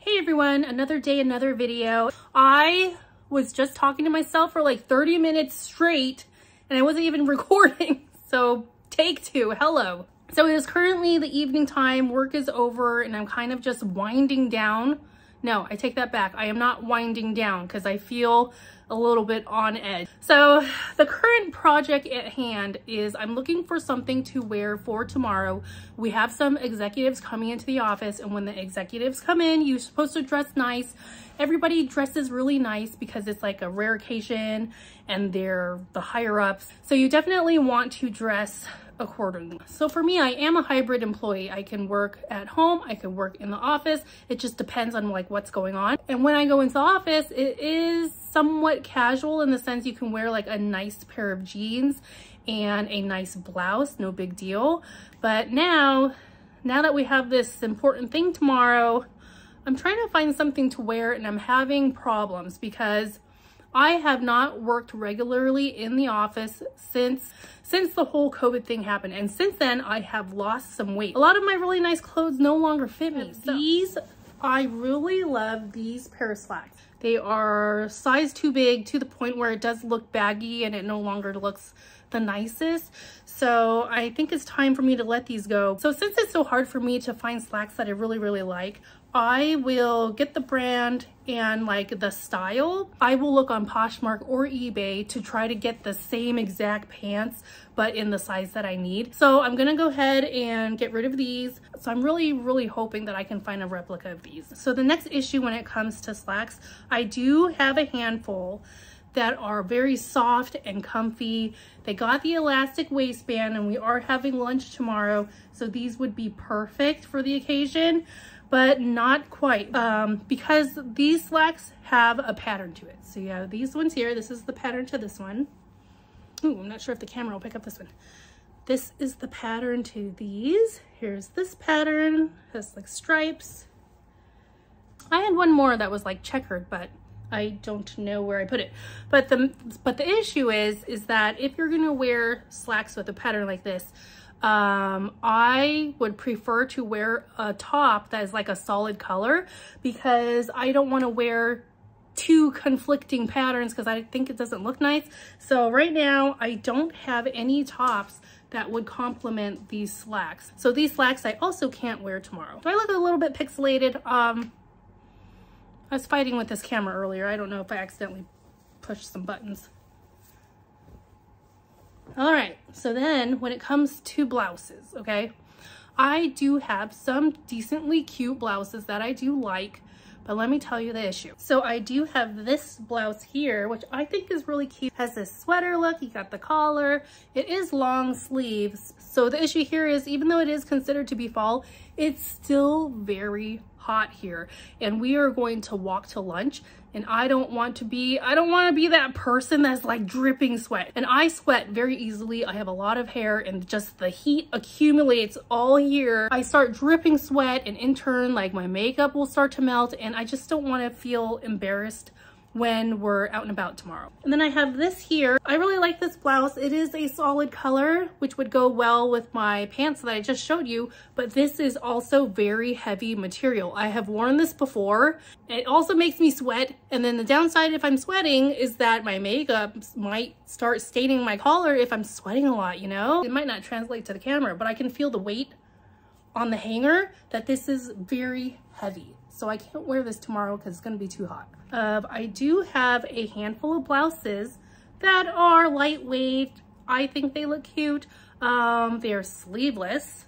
Hey everyone, another day, another video. I was just talking to myself for like 30 minutes straight and I wasn't even recording. So take two, hello. So it is currently the evening time, work is over and I'm kind of just winding down. No, I take that back. I am not winding down because I feel a little bit on edge. So the current project at hand is I'm looking for something to wear for tomorrow. We have some executives coming into the office, and when the executives come in, you're supposed to dress nice. Everybody dresses really nice because it's like a rare occasion and they're the higher ups. So you definitely want to dress accordingly. So for me, I am a hybrid employee. I can work at home, I can work in the office. It just depends on like what's going on. And when I go into the office, it is somewhat casual in the sense you can wear like a nice pair of jeans and a nice blouse, no big deal. But now that we have this important thing tomorrow, I'm trying to find something to wear and I'm having problems because I have not worked regularly in the office since the whole COVID thing happened. And since then, I have lost some weight. A lot of my really nice clothes no longer fit me. I really love these pair of slacks. They are size too big to the point where it does look baggy and it no longer looks the nicest. So I think it's time for me to let these go. So since it's so hard for me to find slacks that I really like, I will get the brand and like the style. I will look on Poshmark or eBay to try to get the same exact pants, but in the size that I need. So I'm gonna go ahead and get rid of these. So I'm really hoping that I can find a replica of these. So the next issue when it comes to slacks, I do have a handful that are very soft and comfy. They got the elastic waistband and we are having lunch tomorrow. So these would be perfect for the occasion, but not quite, because these slacks have a pattern to it. So you have these ones here. This is the pattern to this one. Ooh, I'm not sure if the camera will pick up this one. This is the pattern to these. Here's this pattern, has like stripes. I had one more that was like checkered, but I don't know where I put it. But the issue is that if you're gonna wear slacks with a pattern like this, I would prefer to wear a top that is like a solid color because I don't want to wear two conflicting patterns because I think it doesn't look nice. So right now I don't have any tops that would complement these slacks. So these slacks I also can't wear tomorrow. Do I look a little bit pixelated? I was fighting with this camera earlier. I don't know if I accidentally pushed some buttons. All right, so then when it comes to blouses, okay, I do have some decently cute blouses that I do like, but let me tell you the issue. So I do have this blouse here, which I think is really cute. It has this sweater look, you got the collar, it is long sleeves. So the issue here is even though it is considered to be fall, it's still very hot here and we are going to walk to lunch and I don't want to be that person that's like dripping sweat, and I sweat very easily. I have a lot of hair and just the heat accumulates all year. I start dripping sweat and in turn like my makeup will start to melt and I just don't want to feel embarrassed when we're out and about tomorrow. And then I have this here. I really like this blouse. It is a solid color, which would go well with my pants that I just showed you, but this is also very heavy material. I have worn this before. It also makes me sweat. And then the downside if I'm sweating is that my makeup might start staining my collar if I'm sweating a lot, you know? It might not translate to the camera, but I can feel the weight on the hanger that this is very heavy. So I can't wear this tomorrow because it's gonna be too hot. I do have a handful of blouses that are lightweight. I think they look cute. They're sleeveless.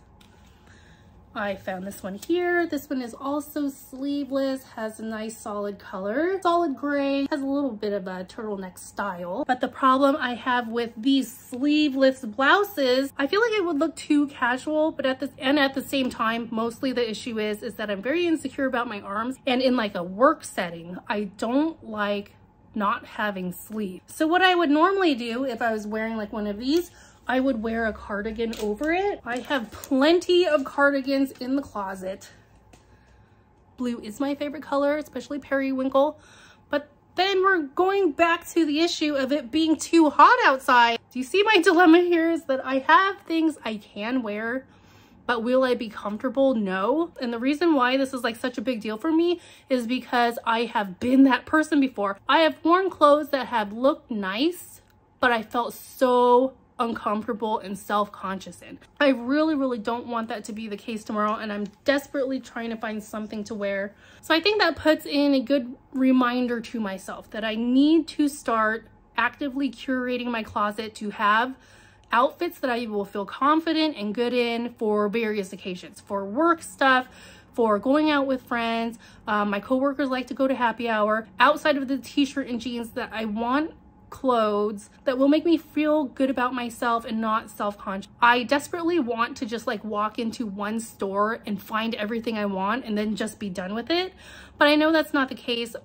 I found this one here. This one is also sleeveless, has a nice solid color. Solid gray, has a little bit of a turtleneck style. But the problem I have with these sleeveless blouses, I feel like it would look too casual, but at the same time, mostly the issue is that I'm very insecure about my arms. And in like a work setting, I don't like not having sleeves. So what I would normally do if I was wearing like one of these, I would wear a cardigan over it. I have plenty of cardigans in the closet. Blue is my favorite color, especially periwinkle. But then we're going back to the issue of it being too hot outside. Do you see my dilemma here is that I have things I can wear, But will I be comfortable? No. And the reason why this is like such a big deal for me is because I have been that person before. I have worn clothes that have looked nice, but I felt so uncomfortable and self-conscious in. I really don't want that to be the case tomorrow, and I'm desperately trying to find something to wear. So I think that puts in a good reminder to myself that I need to start actively curating my closet to have outfits that I will feel confident and good in for various occasions, for work stuff, for going out with friends. My coworkers like to go to happy hour. Outside of the t-shirt and jeans, that I want clothes that will make me feel good about myself and not self-conscious. I desperately want to just like walk into one store and find everything I want and then just be done with it. But I know that's not the case.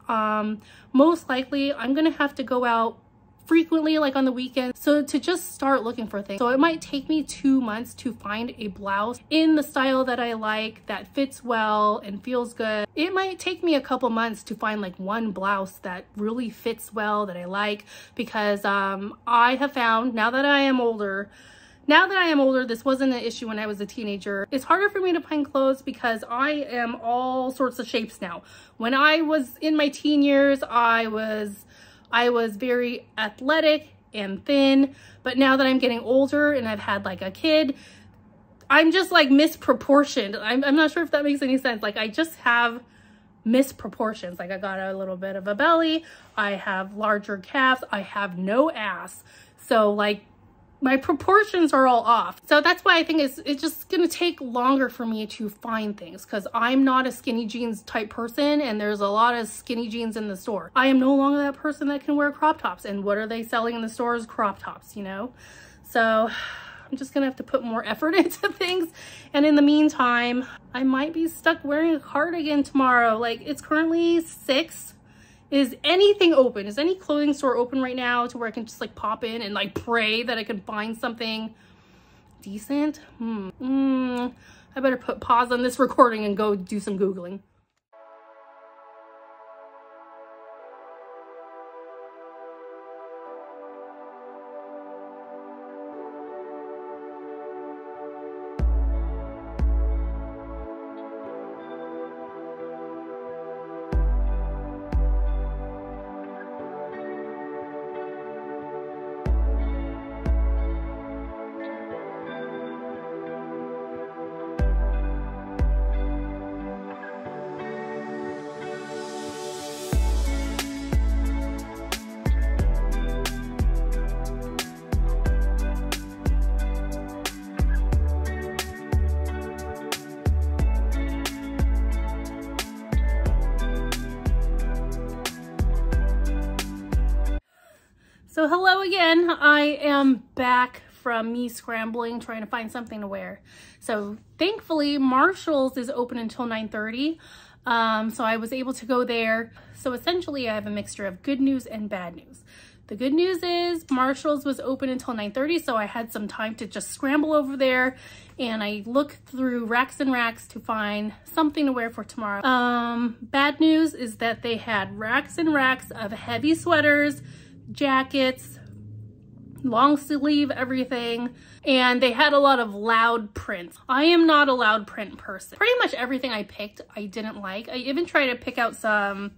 Most likely I'm gonna have to go out frequently, like on the weekends, so to just start looking for things. So it might take me 2 months to find a blouse in the style that I like, that fits well and feels good. It might take me a couple months to find like one blouse that really fits well, that I like, because I have found, now that I am older, this wasn't an issue when I was a teenager. It's harder for me to find clothes because I am all sorts of shapes now. When I was in my teen years, I was very athletic and thin, but now that I'm getting older and I've had like a kid, I'm just like misproportioned. I'm not sure if that makes any sense. Like I just have misproportions. Like I got a little bit of a belly, I have larger calves, I have no ass. So like my proportions are all off. So that's why I think it's just gonna take longer for me to find things, because I'm not a skinny jeans type person and there's a lot of skinny jeans in the store. I am no longer that person that can wear crop tops, and what are they selling in the stores? Crop tops, you know? So I'm just gonna have to put more effort into things. And in the meantime, I might be stuck wearing a cardigan tomorrow. Like it's currently 6. Is anything open? Is any clothing store open right now to where I can just like pop in and like pray that I can find something decent? I better put pause on this recording and go do some Googling. So hello again, I am back from me scrambling, trying to find something to wear. So thankfully Marshall's is open until 9:30. So I was able to go there. So essentially I have a mixture of good news and bad news. The good news is Marshall's was open until 9:30, so I had some time to just scramble over there, and I looked through racks and racks to find something to wear for tomorrow. Bad news is that they had racks and racks of heavy sweaters, jackets, long sleeve everything, and they had a lot of loud prints. I am not a loud print person. Pretty much everything I picked I didn't like. I even tried to pick out some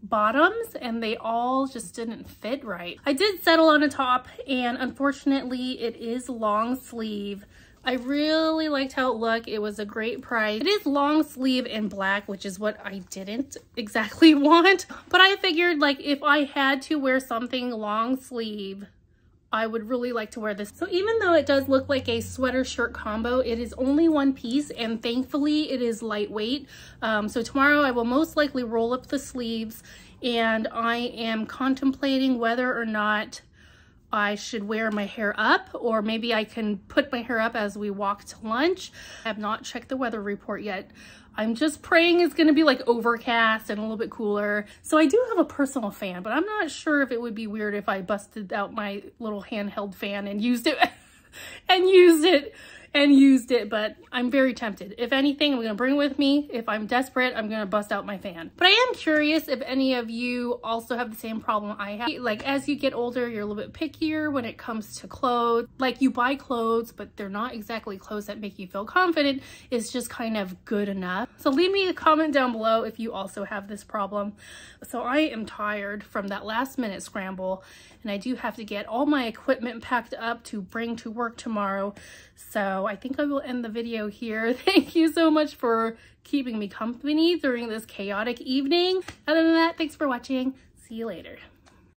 bottoms and they all just didn't fit right. I did settle on a top, and unfortunately it is long sleeve. I really liked how it looked. It was a great price. It is long sleeve in black, which is what I didn't exactly want. But I figured like if I had to wear something long sleeve, I would really like to wear this. So even though it does look like a sweater shirt combo, it is only one piece, and thankfully it is lightweight. So tomorrow I will most likely roll up the sleeves, and I am contemplating whether or not I should wear my hair up, or maybe I can put my hair up as we walk to lunch. I have not checked the weather report yet. I'm just praying it's gonna be like overcast and a little bit cooler. So I do have a personal fan, but I'm not sure if it would be weird if I busted out my little handheld fan and used it and used it, but I'm very tempted. If anything, I'm gonna bring it with me. If I'm desperate, I'm gonna bust out my fan. But I am curious if any of you also have the same problem I have. Like, as you get older, you're a little bit pickier when it comes to clothes. Like, you buy clothes, but they're not exactly clothes that make you feel confident. It's just kind of good enough. So leave me a comment down below if you also have this problem. So I am tired from that last minute scramble, and I do have to get all my equipment packed up to bring to work tomorrow. So I think I will end the video here. Thank you so much for keeping me company during this chaotic evening. Other than that, thanks for watching. See you later.